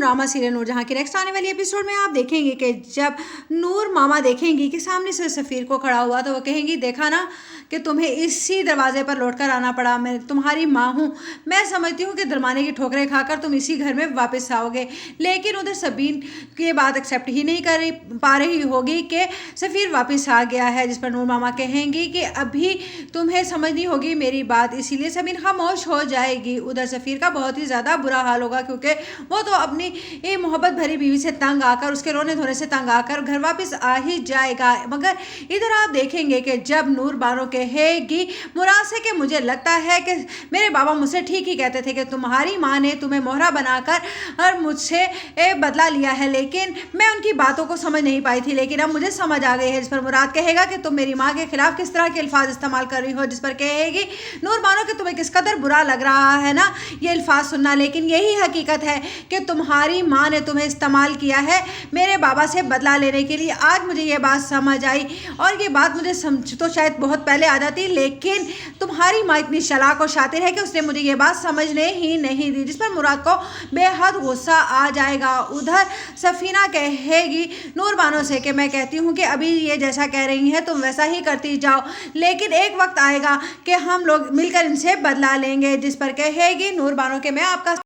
Drama serial Noor Jahan की next आने वाली एपिसोड में आप देखेंगे कि जब नूर मामा देखेंगी कि सामने से सफ़ीर को खड़ा हुआ तो वो कहेंगी, देखा ना कि तुम्हें इसी दरवाजे पर लौट कर आना पड़ा, मैं तुम्हारी माँ हूँ, मैं समझती हूँ कि दरमाने की ठोकरें खाकर तुम इसी घर में वापस आओगे। लेकिन उधर सबीन ये बात एक्सेप्ट ही नहीं कर पा रही होगी कि सफ़ीर वापस आ गया है, जिस पर नूर मामा कहेंगी कि अभी तुम्हें समझनी होगी मेरी बात, इसीलिए सबीन खामोश हो जाएगी। उधर सफ़ीर का बहुत ही ज़्यादा बुरा हाल होगा क्योंकि वो तो अपनी मोहब्बत भरी बीवी से तंग आकर, उसके रोने धोने से तंग आकर घर वापस आ ही जाएगा। मगर इधर आप देखेंगे कि जब नूर बानो कहेगी मुराद से कि मुझे लगता है कि मेरे बाबा मुझसे ठीक ही कहते थे कि तुम्हारी माँ ने तुम्हें मोहरा बनाकर और मुझसे बदला लिया है, लेकिन मैं उनकी बातों को समझ नहीं पाई थी, लेकिन अब मुझे समझ आ गई है। जिस पर मुराद कहेगा कि तुम मेरी माँ के खिलाफ किस तरह के अल्फाज इस्तेमाल कर रही हो, जिस पर कहेगी नूर बानो कि तुम्हें किस कदर बुरा लग रहा है ना ये अल्फाज सुनना, लेकिन यही हकीकत है कि तुम्हारी माँ ने तुम्हें इस्तेमाल किया है मेरे बाबा से बदला लेने के लिए। आज मुझे ये बात समझ आई, और ये बात मुझे समझ तो शायद बहुत पहले आ जाती, लेकिन तुम्हारी माँ इतनी चालाक और शातिर है कि उसने मुझे ये बात समझने ही नहीं दी। जिस पर मुराद को बेहद गुस्सा आ जाएगा। उधर सफीना कहेगी नूर बानो से कि मैं कहती हूँ कि अभी ये जैसा कह रही है तुम वैसा ही करती जाओ, लेकिन एक वक्त आएगा कि हम लोग मिलकर इनसे बदला लेंगे। जिस पर कहेगी नूर बानो के मैं आपका